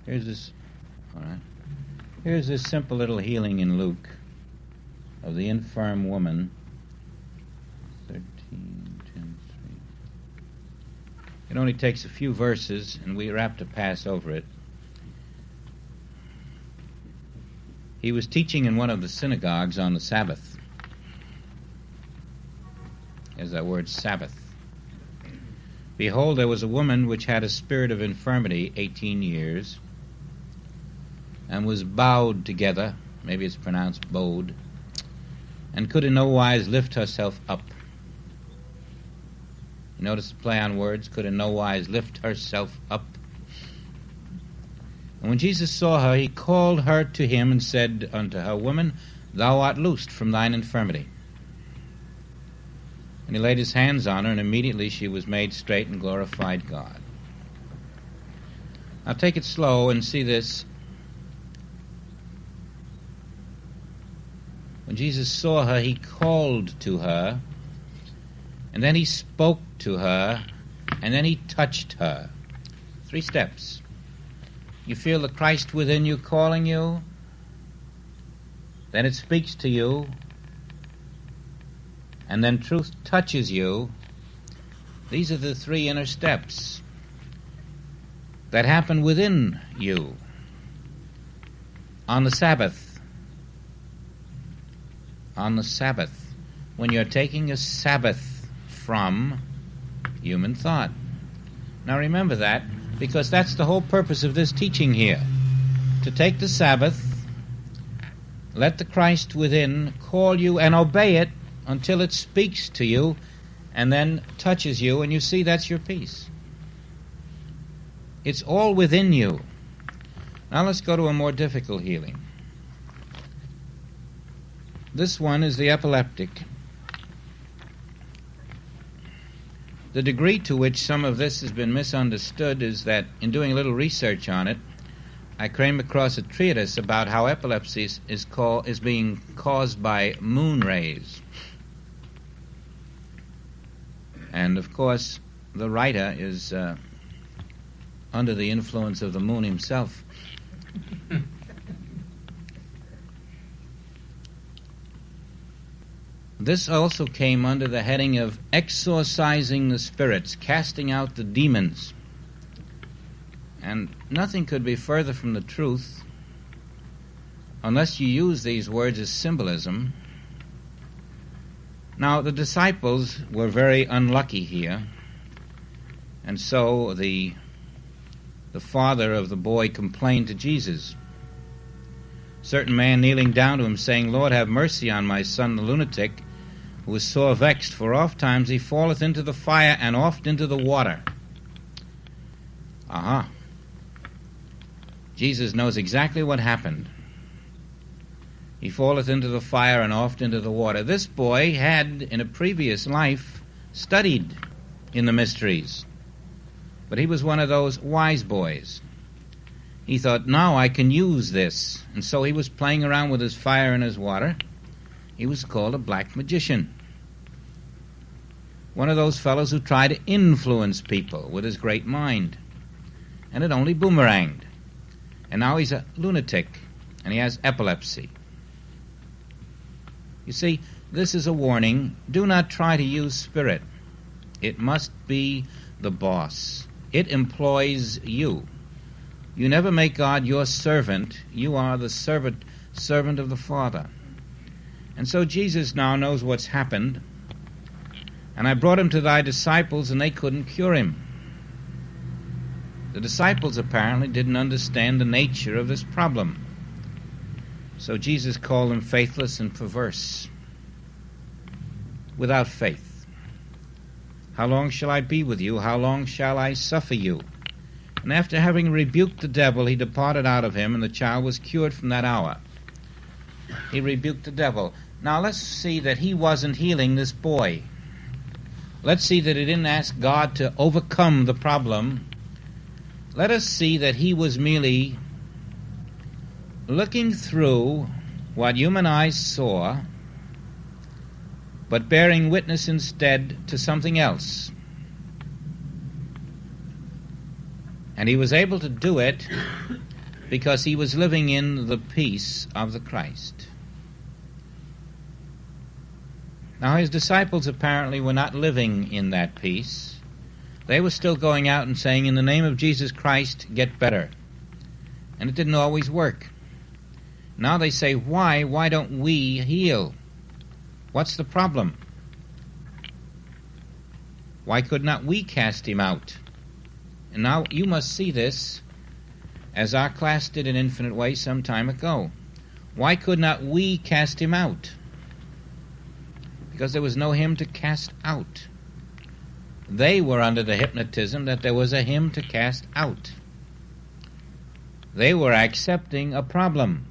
Here's this, all right. Here's this simple little healing in Luke of the infirm woman. 13:10:3. It only takes a few verses, and we're apt to pass over it. He was teaching in one of the synagogues on the Sabbath. There's that word, Sabbath. Behold, there was a woman which had a spirit of infirmity 18 years, and was bowed together, maybe it's pronounced bowed, and could in no wise lift herself up. You notice the play on words, could in no wise lift herself up. And when Jesus saw her, he called her to him and said unto her, Woman, thou art loosed from thine infirmity. And he laid his hands on her, and immediately she was made straight and glorified God. Now take it slow and see this. When Jesus saw her, he called to her, and then he spoke to her, and then he touched her. 3 steps. You feel the Christ within you calling you, then it speaks to you, and then truth touches you. These are the 3 inner steps that happen within you on the Sabbath. On the Sabbath, when you're taking a Sabbath from human thought. Now remember that, because that's the whole purpose of this teaching here. To take the Sabbath, let the Christ within call you and obey it until it speaks to you and then touches you, and you see that's your peace. It's all within you. Now let's go to a more difficult healing. This one is the epileptic. The degree to which some of this has been misunderstood is that in doing a little research on it, I came across a treatise about how epilepsy is being caused by moon rays. And of course, the writer is under the influence of the moon himself. This also came under the heading of exorcising the spirits, casting out the demons. And nothing could be further from the truth unless you use these words as symbolism. Now, the disciples were very unlucky here, and so the father of the boy complained to Jesus. Certain man kneeling down to him, saying, Lord, have mercy on my son the lunatic, who is sore vexed, for oft times he falleth into the fire and oft into the water. Aha. Jesus knows exactly what happened. He falleth into the fire and oft into the water. This boy had, in a previous life, studied in the mysteries. But he was one of those wise boys. He thought, now I can use this. And so he was playing around with his fire and his water. He was called a black magician. One of those fellows who tried to influence people with his great mind. And it only boomeranged. And now he's a lunatic, and he has epilepsy. You see, this is a warning. Do not try to use spirit. It must be the boss. It employs you. You never make God your servant. You are the servant of the Father. And so Jesus now knows what's happened. And I brought him to thy disciples, and they couldn't cure him. The disciples apparently didn't understand the nature of this problem. So Jesus called them faithless and perverse. Without faith. How long shall I be with you? How long shall I suffer you? And after having rebuked the devil, he departed out of him, and the child was cured from that hour. He rebuked the devil. Now let's see that he wasn't healing this boy. Let's see that he didn't ask God to overcome the problem. Let us see that he was merely looking through what human eyes saw, but bearing witness instead to something else. And he was able to do it because he was living in the peace of the Christ. Now his disciples apparently were not living in that peace. They were still going out and saying, in the name of Jesus Christ, get better. And it didn't always work. Now they say, why? Why don't we heal? What's the problem? Why could not we cast him out? And now you must see this, as our class did in infinite ways some time ago. Why could not we cast him out? Because there was no him to cast out. They were under the hypnotism that there was a him to cast out. They were accepting a problem.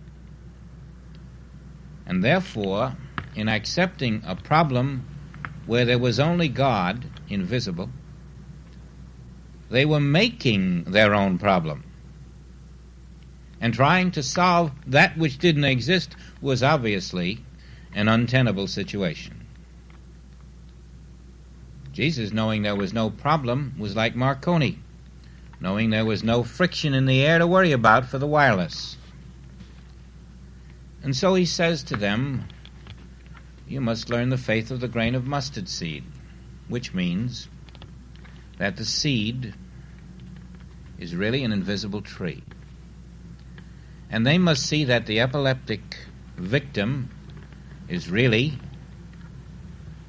And therefore, in accepting a problem where there was only God, invisible, they were making their own problem. And trying to solve that which didn't exist was obviously an untenable situation. Jesus, knowing there was no problem, was like Marconi, knowing there was no friction in the air to worry about for the wireless. And so he says to them, you must learn the faith of the grain of mustard seed, which means that the seed is really an invisible tree. And they must see that the epileptic victim is really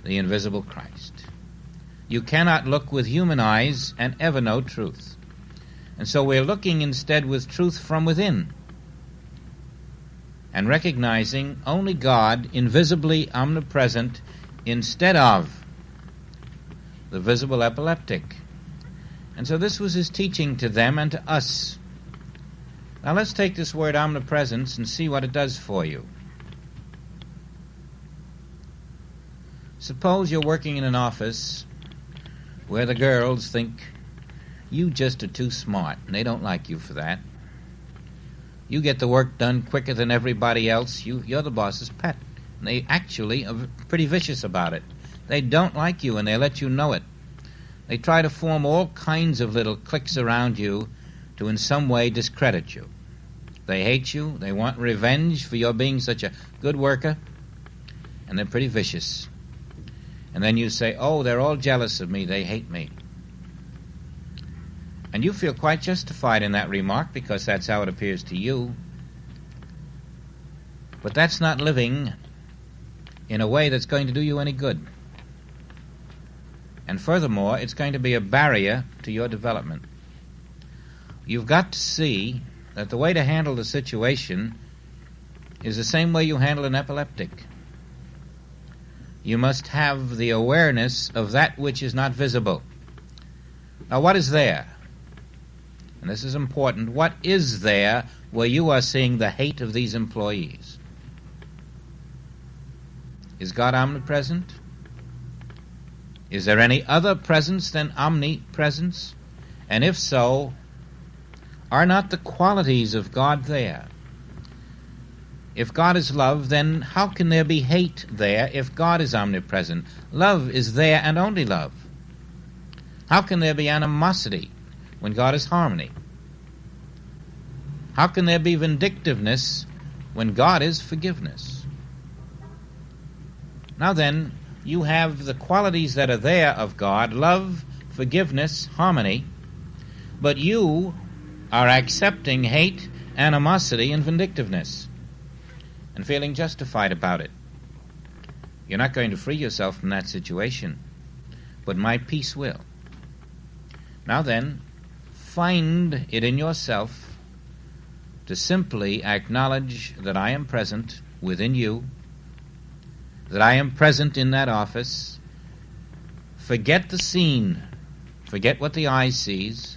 the invisible Christ. You cannot look with human eyes and ever know truth. And so we're looking instead with truth from within and recognizing only God, invisibly omnipresent, instead of the visible epileptic. And so this was his teaching to them and to us. Now let's take this word omnipresence and see what it does for you. Suppose you're working in an office where the girls think you just are too smart, and they don't like you for that. You get the work done quicker than everybody else. You're the boss's pet. And they actually are pretty vicious about it. They don't like you, and they let you know it. They try to form all kinds of little cliques around you to in some way discredit you. They hate you. They want revenge for your being such a good worker, and they're pretty vicious. And then you say, oh, they're all jealous of me. They hate me. And you feel quite justified in that remark because that's how it appears to you. But that's not living in a way that's going to do you any good. And furthermore, it's going to be a barrier to your development. You've got to see that the way to handle the situation is the same way you handle an epileptic. You must have the awareness of that which is not visible. Now, what is there? And this is important. What is there where you are seeing the hate of these employees? Is God omnipresent? Is there any other presence than omnipresence? And if so, are not the qualities of God there? If God is love, then how can there be hate there if God is omnipresent? Love is there and only love. How can there be animosity when God is harmony? How can there be vindictiveness when God is forgiveness? Now then, you have the qualities that are there of God, love, forgiveness, harmony, but you are accepting hate, animosity, and vindictiveness, and feeling justified about it. You're not going to free yourself from that situation, but my peace will. Now then, find it in yourself to simply acknowledge that I am present within you, that I am present in that office. Forget the scene. Forget what the eye sees.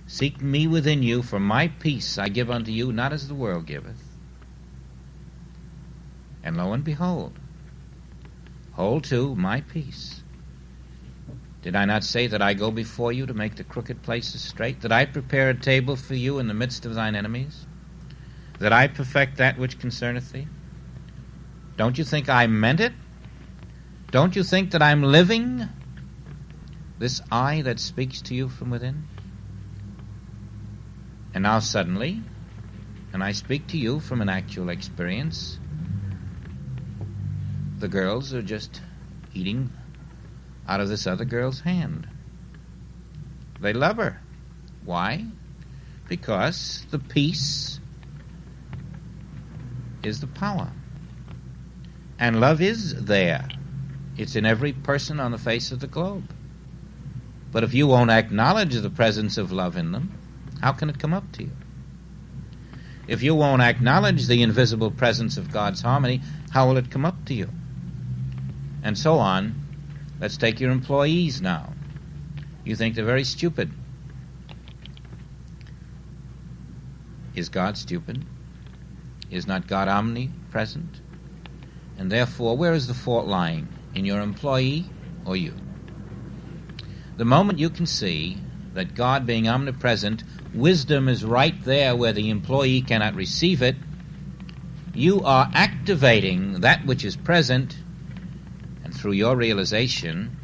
Seek me within you, for my peace I give unto you, not as the world giveth. And lo and behold, hold to my peace. Did I not say that I go before you to make the crooked places straight? That I prepare a table for you in the midst of thine enemies? That I perfect that which concerneth thee? Don't you think I meant it? Don't you think that I'm living this I that speaks to you from within? And now suddenly, And I speak to you from an actual experience. The girls are just eating out of this other girl's hand. They love her. Why? Because the peace is the power. And love is there. It's in every person on the face of the globe. But if you won't acknowledge the presence of love in them, how can it come up to you? If you won't acknowledge the invisible presence of God's harmony, how will it come up to you? And so on. Let's take your employees now. You think they're very stupid. Is God stupid? Is not God omnipresent? And therefore, where is the fault lying? In your employee or you? The moment you can see that God being omnipresent, wisdom is right there where the employee cannot receive it, you are activating that which is present, and through your realization,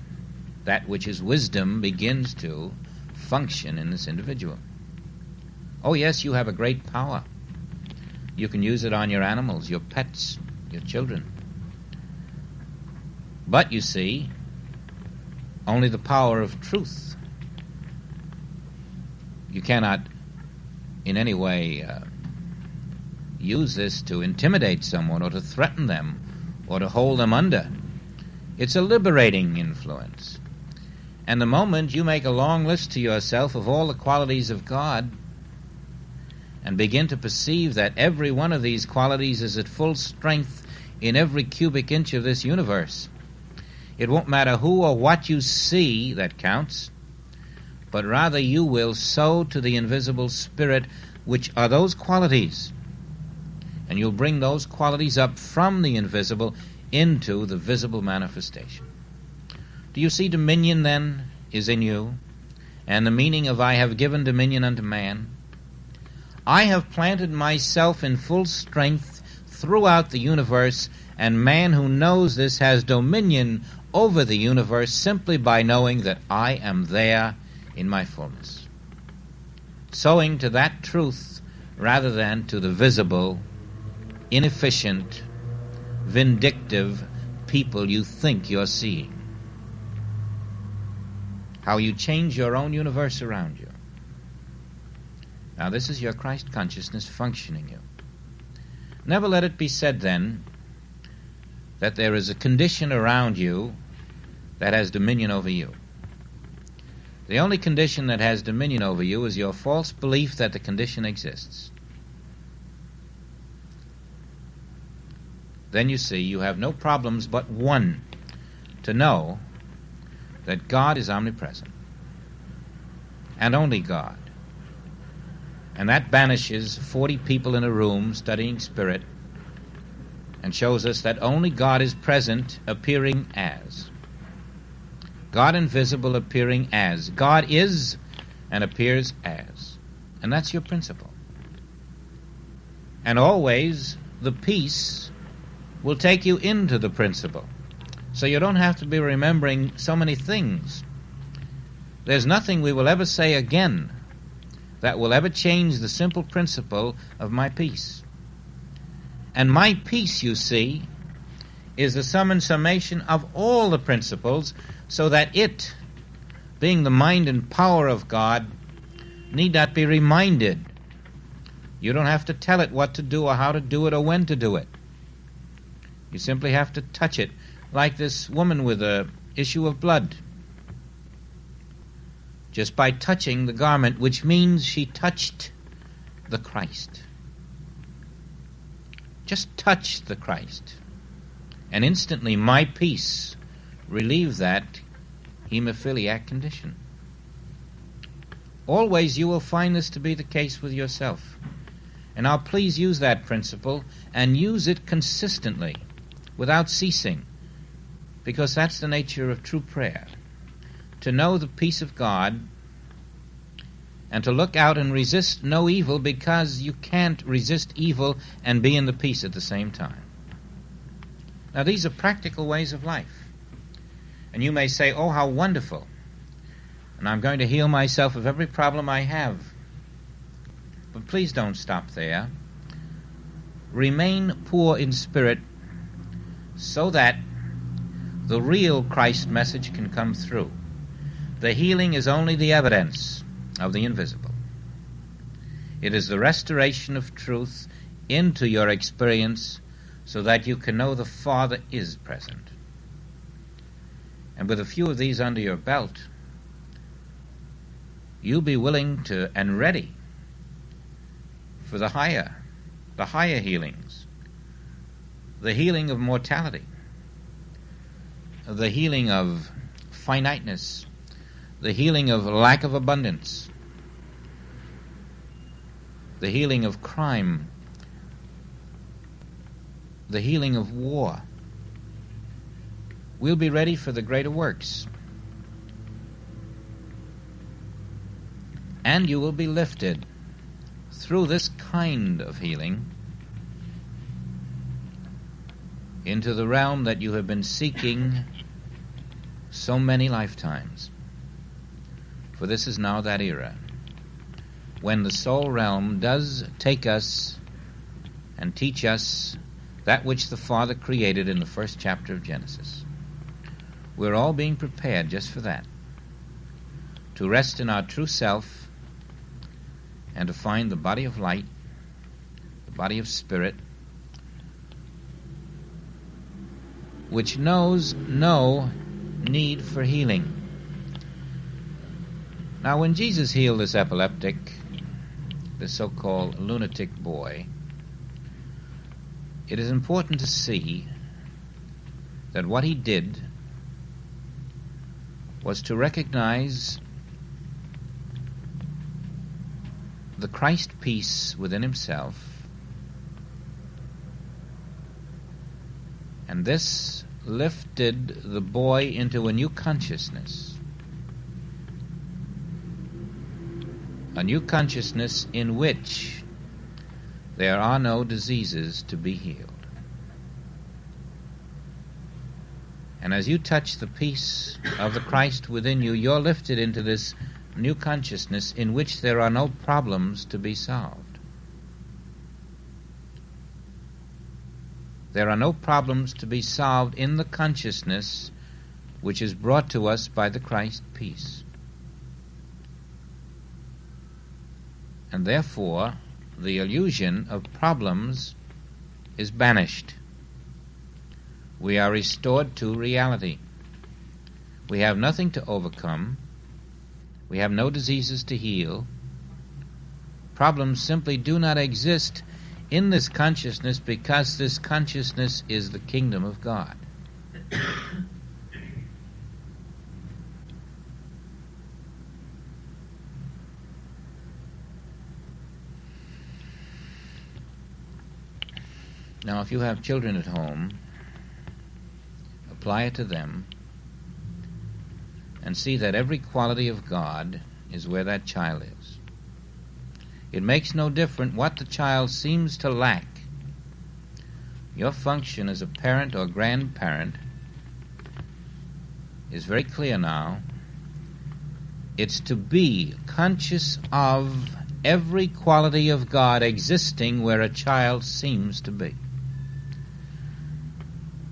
that which is wisdom begins to function in this individual. Oh yes, you have a great power. You can use it on your animals, your pets, your children. But you see, only the power of truth. You cannot in any way use this to intimidate someone or to threaten them or to hold them under. It's a liberating influence. And the moment you make a long list to yourself of all the qualities of God and begin to perceive that every one of these qualities is at full strength in every cubic inch of this universe, it won't matter who or what you see that counts, but rather you will sow to the invisible spirit, which are those qualities. And you'll bring those qualities up from the invisible into the visible manifestation. Do you see dominion then is in you? And the meaning of I have given dominion unto man? I have planted myself in full strength throughout the universe, and man who knows this has dominion over the universe simply by knowing that I am there in my fullness. Sowing to that truth rather than to the visible, inefficient, vindictive people you think you're seeing. How you change your own universe around you. Now this is your Christ consciousness functioning you. Never let it be said then that there is a condition around you that has dominion over you. The only condition that has dominion over you is your false belief that the condition exists. Then you see you have no problems but one, to know that God is omnipresent, and only God. And that banishes 40 people in a room studying spirit and shows us that only God is present, appearing as. God invisible appearing as. God is and appears as. And that's your principle. And always the peace will take you into the principle. So you don't have to be remembering so many things. There's nothing we will ever say again that will ever change the simple principle of my peace. And my peace, you see, is the sum and summation of all the principles, so that it, being the mind and power of God, need not be reminded. You don't have to tell it what to do or how to do it or when to do it. You simply have to touch it, like this woman with an issue of blood. Just by touching the garment, which means she touched the Christ. Just touch the Christ. And instantly my peace relieved that hemophiliac condition. Always you will find this to be the case with yourself. And now please use that principle and use it consistently, without ceasing, because that's the nature of true prayer. To know the peace of God and to look out and resist no evil, because you can't resist evil and be in the peace at the same time. Now these are practical ways of life. And you may say, oh, how wonderful. And I'm going to heal myself of every problem I have. But please don't stop there. remain poor in spirit so that the real Christ message can come through. The healing is only the evidence of the invisible. It is the restoration of truth into your experience so that you can know the Father is present. And with a few of these under your belt, you'll be willing to and ready for the higher healings, the healing of mortality, the healing of finiteness, the healing of lack of abundance, the healing of crime, the healing of war. We'll be ready for the greater works. And you will be lifted through this kind of healing into the realm that you have been seeking so many lifetimes. For this is now that era when the soul realm does take us and teach us that which the Father created in the first chapter of Genesis. We're all being prepared just for that, to rest in our true self and to find the body of light, the body of spirit, which knows no need for healing. Now, when Jesus healed this epileptic, this so-called lunatic boy, it is important to see that what he did was to recognize the Christ peace within himself, and this lifted the boy into a new consciousness, in which there are no diseases to be healed. And as you touch the peace of the Christ within you, you're lifted into this new consciousness in which there are no problems to be solved. There are no problems to be solved in the consciousness which is brought to us by the Christ peace. And therefore, the illusion of problems is banished. We are restored to reality. We have nothing to overcome. We have no diseases to heal. Problems simply do not exist in this consciousness because this consciousness is the kingdom of God. Now, if you have children at home, apply it to them and see that every quality of God is where that child is. It makes no difference what the child seems to lack. Your function as a parent or grandparent is very clear now. It's to be conscious of every quality of God existing where a child seems to be.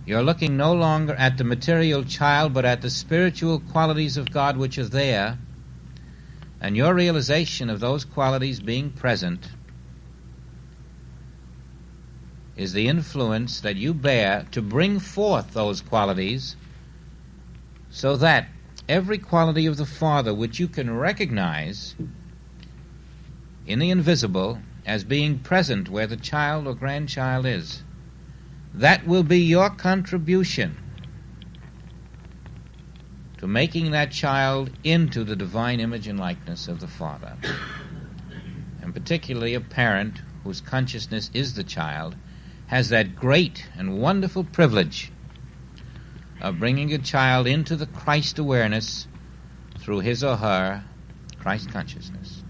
You're looking no longer at the material child, but at the spiritual qualities of God which are there, and your realization of those qualities being present is the influence that you bear to bring forth those qualities, so that every quality of the Father which you can recognize in the invisible as being present where the child or grandchild is, that will be your contribution to making that child into the divine image and likeness of the Father. And particularly a parent whose consciousness is the child has that great and wonderful privilege of bringing a child into the Christ awareness through his or her Christ consciousness.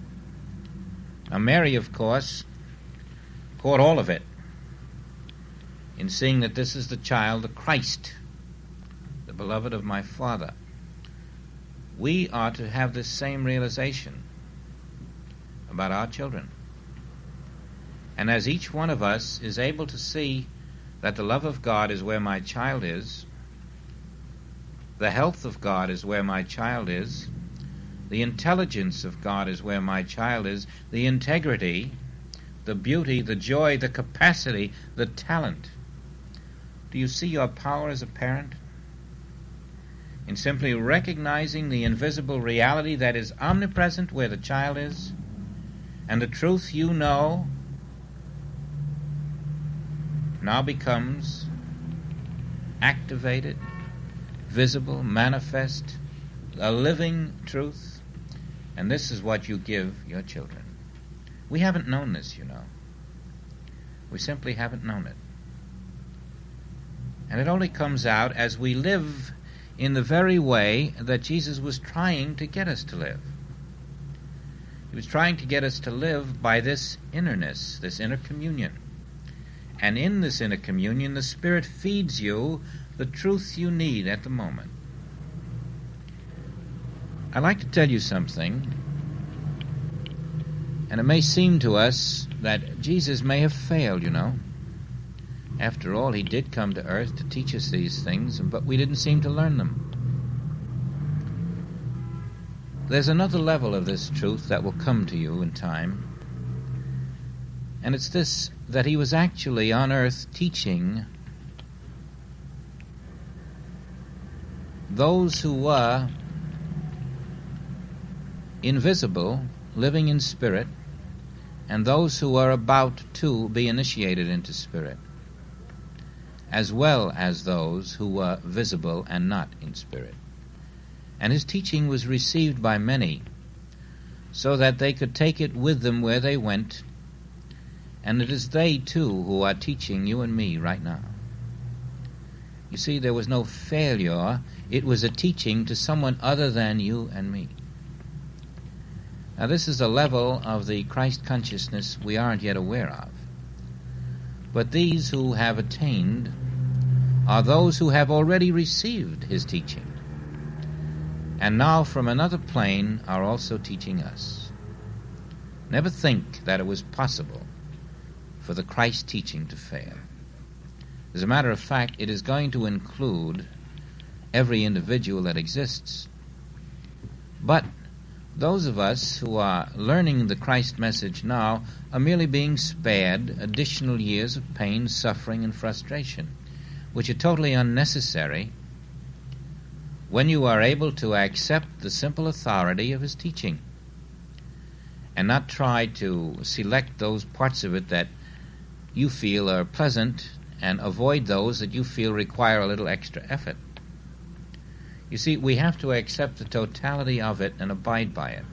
Now, Mary, of course, caught all of it in seeing that this is the child, the Christ, the beloved of my Father. We are to have this same realization about our children. And as each one of us is able to see that the love of God is where my child is, the health of God is where my child is, the intelligence of God is where my child is, the integrity, the beauty, the joy, the capacity, the talent. Do you see your power as a parent? In simply recognizing the invisible reality that is omnipresent where the child is, and the truth you know now becomes activated, visible, manifest, a living truth, and this is what you give your children. We haven't known this, you know. We simply haven't known it. And it only comes out as we live in the very way that Jesus was trying to get us to live. He was trying to get us to live by this innerness, this inner communion. And in this inner communion, the Spirit feeds you the truth you need at the moment. I'd like to tell you something, and it may seem to us that Jesus may have failed, you know. After all, he did come to earth to teach us these things, but we didn't seem to learn them. There's another level of this truth that will come to you in time, and it's this, that he was actually on earth teaching those who were invisible, living in spirit, and those who are about to be initiated into spirit, as well as those who were visible and not in spirit. And his teaching was received by many, so that they could take it with them where they went, and it is they, too, who are teaching you and me right now. You see, there was no failure. It was a teaching to someone other than you and me. Now, this is a level of the Christ consciousness we aren't yet aware of. But these who have attained are those who have already received his teaching, and now from another plane are also teaching us. Never think that it was possible for the Christ teaching to fail. As a matter of fact, it is going to include every individual that exists. But those of us who are learning the Christ message now are merely being spared additional years of pain, suffering, and frustration, which are totally unnecessary when you are able to accept the simple authority of his teaching and not try to select those parts of it that you feel are pleasant and avoid those that you feel require a little extra effort. You see, we have to accept the totality of it and abide by it.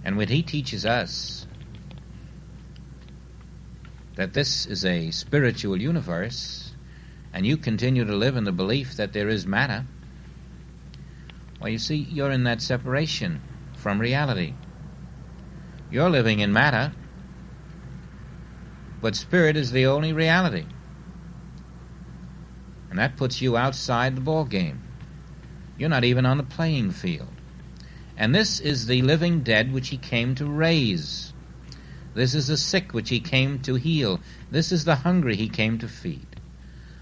And when he teaches us that this is a spiritual universe, and you continue to live in the belief that there is matter, well, you see, you're in that separation from reality. You're living in matter, but spirit is the only reality. And that puts you outside the ball game. You're not even on the playing field. And this is the living dead which he came to raise. This is the sick which he came to heal. This is the hungry he came to feed.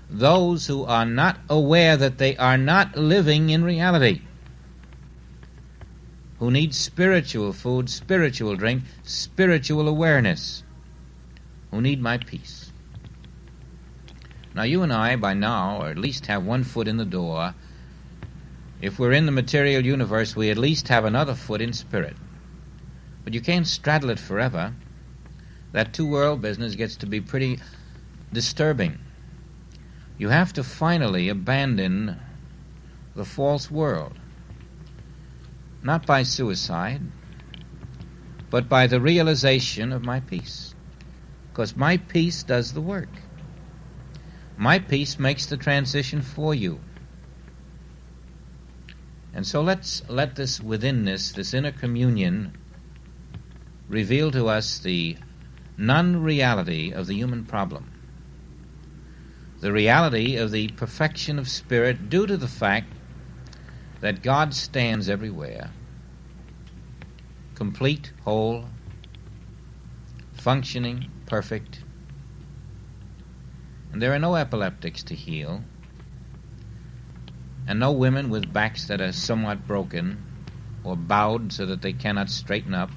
Those who are not aware that they are not living in reality, who need spiritual food, spiritual drink, spiritual awareness, who need my peace. Now, you and I, by now, or at least have one foot in the door. If we're in the material universe, we at least have another foot in spirit. But you can't straddle it forever. That two-world business gets to be pretty disturbing. You have to finally abandon the false world. Not by suicide, but by the realization of my peace. Because my peace does the work. My peace makes the transition for you. And so let's let this withinness, this inner communion, reveal to us the non-reality of the human problem. The reality of the perfection of spirit due to the fact that God stands everywhere, complete, whole, functioning, perfect. And there are no epileptics to heal, and no women with backs that are somewhat broken or bowed so that they cannot straighten up.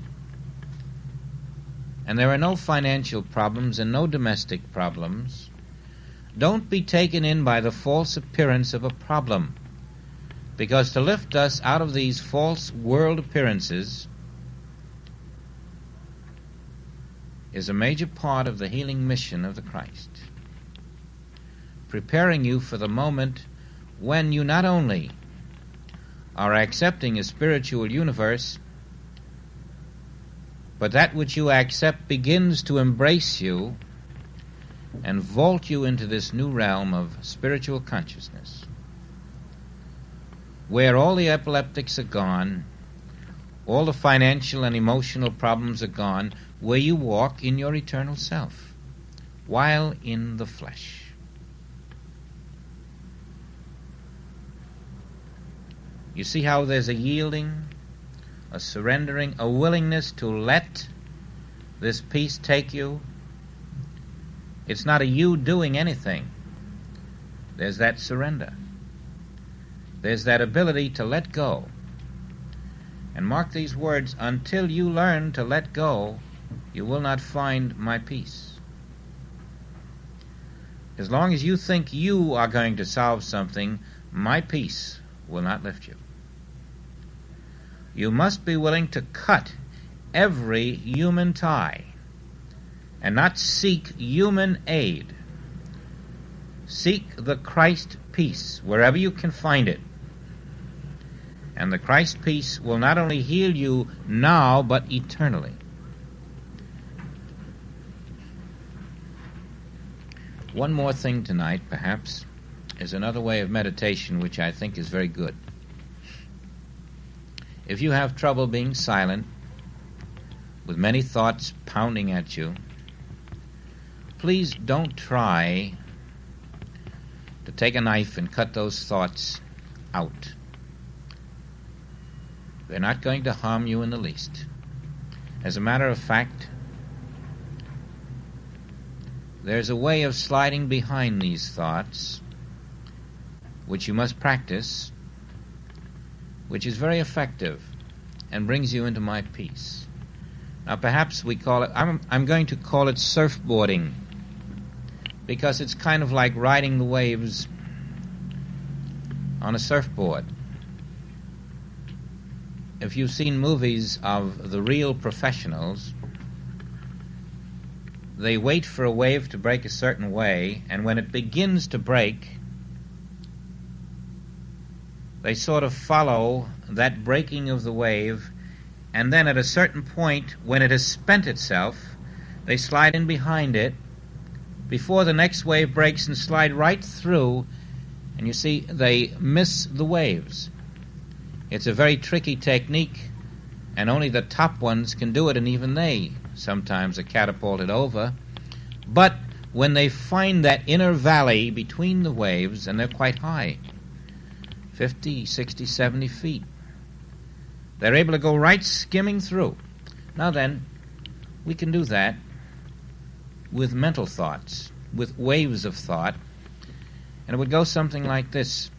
And there are no financial problems and no domestic problems. Don't be taken in by the false appearance of a problem, because to lift us out of these false world appearances is a major part of the healing mission of the Christ, preparing you for the moment when you not only are accepting a spiritual universe, but that which you accept begins to embrace you and vault you into this new realm of spiritual consciousness, where all the epileptics are gone, all the financial and emotional problems are gone, where you walk in your eternal self, while in the flesh. You see how there's a yielding, a surrendering, a willingness to let this peace take you? It's not a you doing anything. There's that surrender. There's that ability to let go. And mark these words, until you learn to let go, you will not find my peace. As long as you think you are going to solve something, my peace will not lift you. You must be willing to cut every human tie and not seek human aid. Seek the Christ peace wherever you can find it. And the Christ peace will not only heal you now, but eternally. One more thing tonight, perhaps, is another way of meditation which I think is very good. If you have trouble being silent, with many thoughts pounding at you, please don't try to take a knife and cut those thoughts out. They're not going to harm you in the least. As a matter of fact, there's a way of sliding behind these thoughts, which you must practice, which is very effective and brings you into my peace. Now perhaps we call it, I'm going to call it surfboarding, because it's kind of like riding the waves on a surfboard. If you've seen movies of the real professionals, they wait for a wave to break a certain way, and when it begins to break, they sort of follow that breaking of the wave, and then at a certain point, when it has spent itself, they slide in behind it before the next wave breaks and slide right through, and you see, they miss the waves. It's a very tricky technique, and only the top ones can do it, and even they sometimes are catapulted over. But when they find that inner valley between the waves, and they're quite high, 50, 60, 70 feet, they're able to go right skimming through. Now then, we can do that with mental thoughts, with waves of thought, and it would go something like this.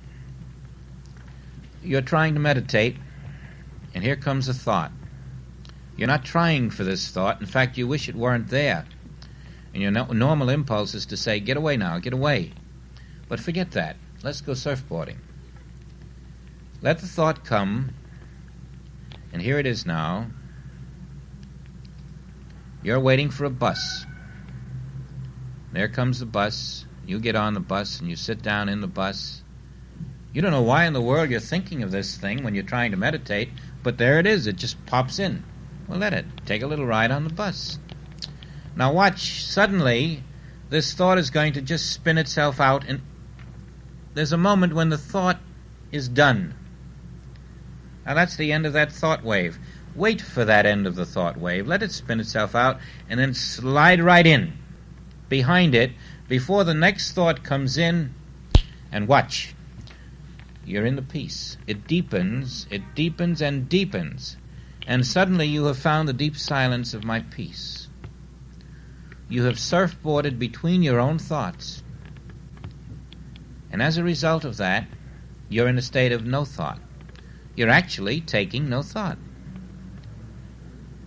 You're trying to meditate, and here comes a thought. You're not trying for this thought. In fact, you wish it weren't there. And your normal impulse is to say, get away now, get away. But forget that. Let's go surfboarding. Let the thought come, and here it is now. You're waiting for a bus. There comes the bus. You get on the bus, and you sit down in the bus. You don't know why in the world you're thinking of this thing when you're trying to meditate, but there it is. It just pops in. Well, let it. Take a little ride on the bus. Now watch. Suddenly, this thought is going to just spin itself out, and there's a moment when the thought is done. Now that's the end of that thought wave. Wait for that end of the thought wave. Let it spin itself out, and then slide right in behind it before the next thought comes in, and watch. You're in the peace. It deepens and deepens. And suddenly you have found the deep silence of my peace. you have surfboarded between your own thoughts. And as a result of that, you're in a state of no thought. You're actually taking no thought.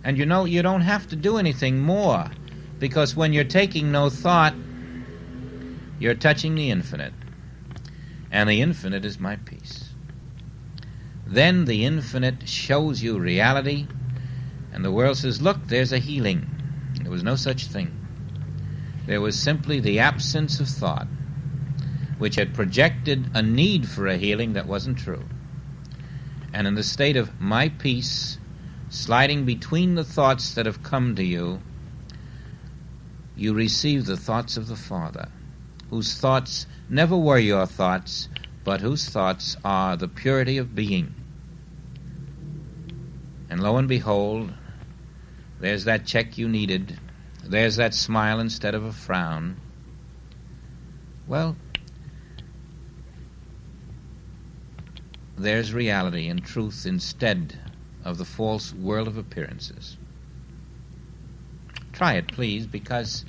And you know, you don't have to do anything more, because when you're taking no thought, you're touching the infinite. And the infinite is my peace. Then the infinite shows you reality, and the world says, look, there's a healing. There was no such thing. There was simply the absence of thought, which had projected a need for a healing that wasn't true. And in the state of my peace, sliding between the thoughts that have come to you, you receive the thoughts of the Father, whose thoughts never were your thoughts, but whose thoughts are the purity of being. And lo and behold, there's that check you needed. There's that smile instead of a frown. Well, there's reality and truth instead of the false world of appearances. Try it, please, because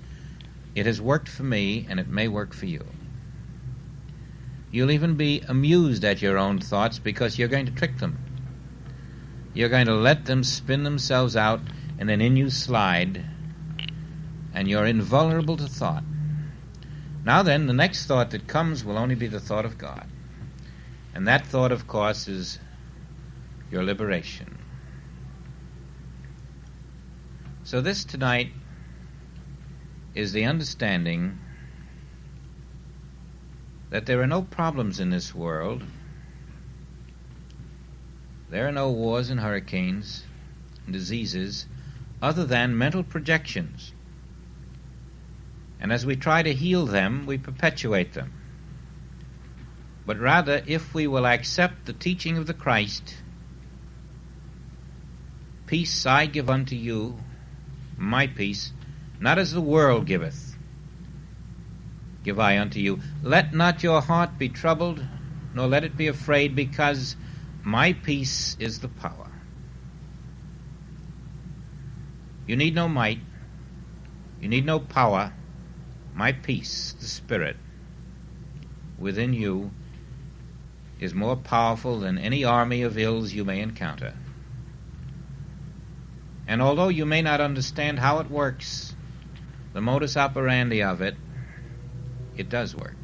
it has worked for me, and it may work for you. You'll even be amused at your own thoughts, because you're going to trick them. You're going to let them spin themselves out, and then in you slide, and you're invulnerable to thought. Now then, the next thought that comes will only be the thought of God. And that thought, of course, is your liberation. So this tonight is the understanding that there are no problems in this world. There are no wars and hurricanes and diseases other than mental projections. And as we try to heal them, we perpetuate them. But rather, if we will accept the teaching of the Christ, peace I give unto you, my peace, not as the world giveth, give I unto you. Let not your heart be troubled, nor let it be afraid, because my peace is the power. You need no might, you need no power. My peace, the Spirit, within you is more powerful than any army of ills you may encounter. And although you may not understand how it works, the modus operandi of it, it does work.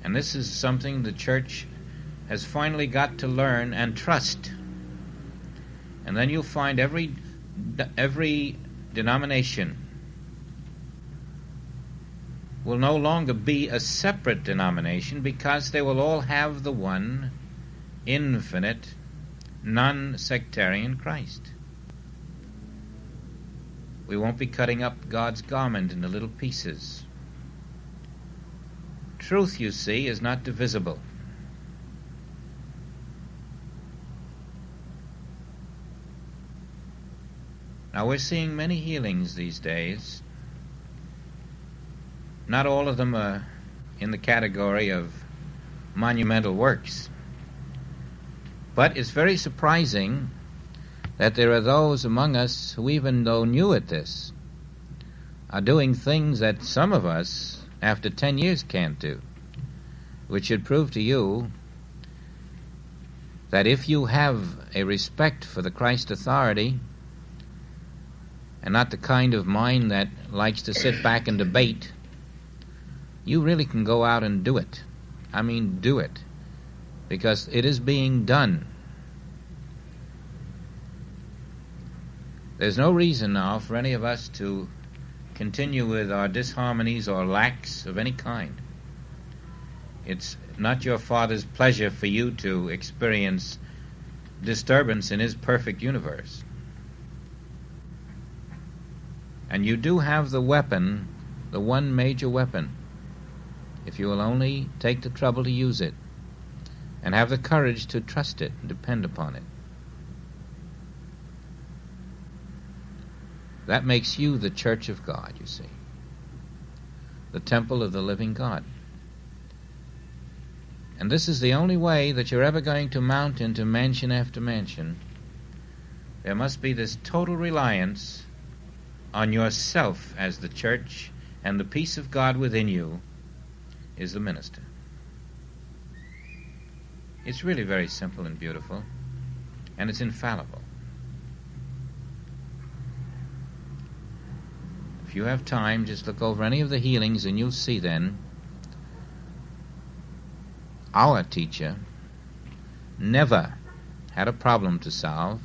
And this is something the church has finally got to learn and trust. And then you'll find every denomination will no longer be a separate denomination, because they will all have the one infinite, non-sectarian Christ. We won't be cutting up God's garment into little pieces. Truth, you see, is not divisible. Now, we're seeing many healings these days. Not all of them are in the category of monumental works. But it's very surprising that there are those among us who, even though new at this, are doing things that some of us, after 10 years, can't do, which should prove to you that if you have a respect for the Christ authority, and not the kind of mind that likes to sit back and debate, you really can go out and do it. I mean, do it. Because it is being done. There's no reason now for any of us to continue with our disharmonies or lacks of any kind. It's not your Father's pleasure for you to experience disturbance in His perfect universe. And you do have the weapon, the one major weapon, if you will only take the trouble to use it and have the courage to trust it and depend upon it. That makes you the church of God, you see, the temple of the living God. And this is the only way that you're ever going to mount into mansion after mansion. There must be this total reliance on yourself as the church, and the peace of God within you is the minister. It's really very simple and beautiful, and it's infallible. If you have time, just look over any of the healings and you'll see then our teacher never had a problem to solve,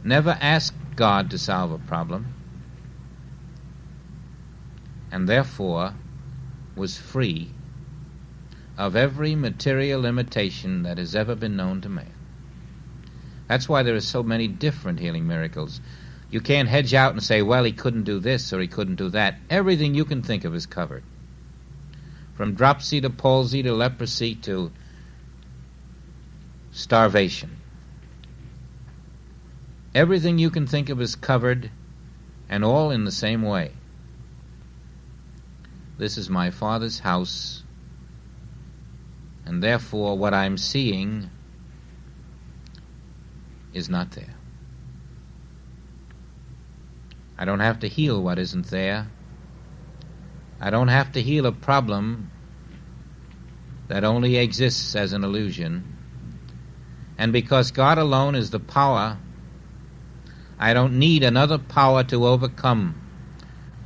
never asked God to solve a problem, and therefore was free of every material limitation that has ever been known to man. That's why there are so many different healing miracles. You can't hedge out and say, well, he couldn't do this or he couldn't do that. Everything you can think of is covered. From dropsy to palsy to leprosy to starvation. Everything you can think of is covered, and all in the same way. This is my Father's house, and therefore what I'm seeing is not there. I don't have to heal what isn't there. I don't have to heal a problem that only exists as an illusion. And because God alone is the power, I don't need another power to overcome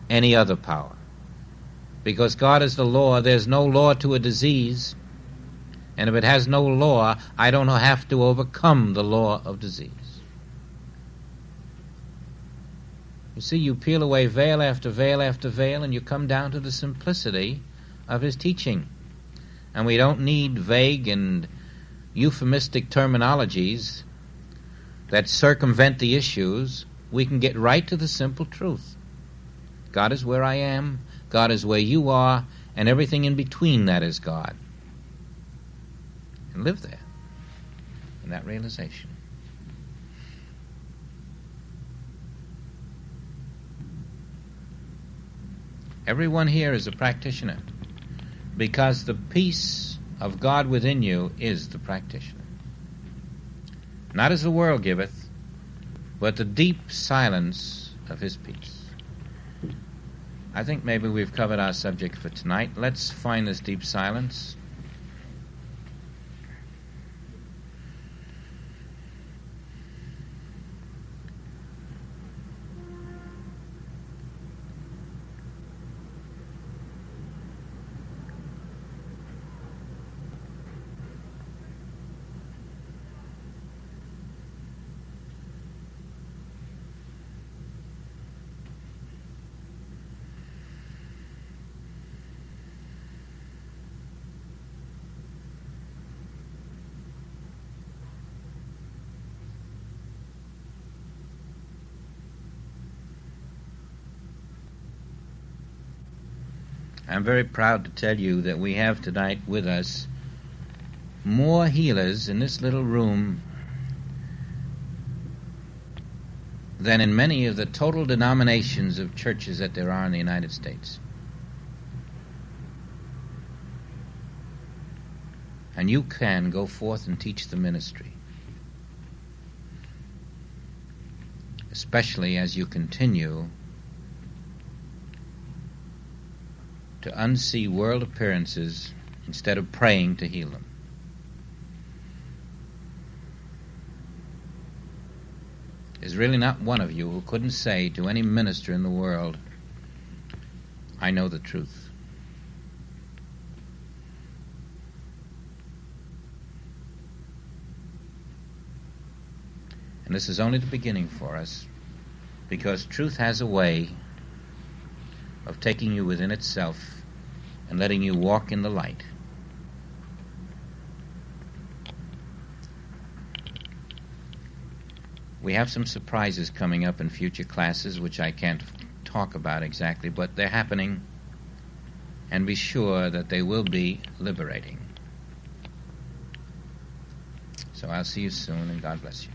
any other power. Because God is the law, there's no law to a disease. And if it has no law, I don't have to overcome the law of disease. You see, you peel away veil after veil after veil, and you come down to the simplicity of his teaching. And we don't need vague and euphemistic terminologies that circumvent the issues. We can get right to the simple truth. God is where I am, God is where you are, and everything in between that is God. And live there in that realization. Everyone here is a practitioner, because the peace of God within you is the practitioner. Not as the world giveth, but the deep silence of his peace. I think maybe we've covered our subject for tonight. Let's find this deep silence. I'm very proud to tell you that we have tonight with us more healers in this little room than in many of the total denominations of churches that there are in the United States. And you can go forth and teach the ministry, especially as you continue to unsee world appearances instead of praying to heal them. There's really not one of you who couldn't say to any minister in the world, I know the truth. And this is only the beginning for us, because truth has a way of taking you within itself and letting you walk in the light. We have some surprises coming up in future classes which I can't talk about exactly, but they're happening, and be sure that they will be liberating. So I'll see you soon, and God bless you.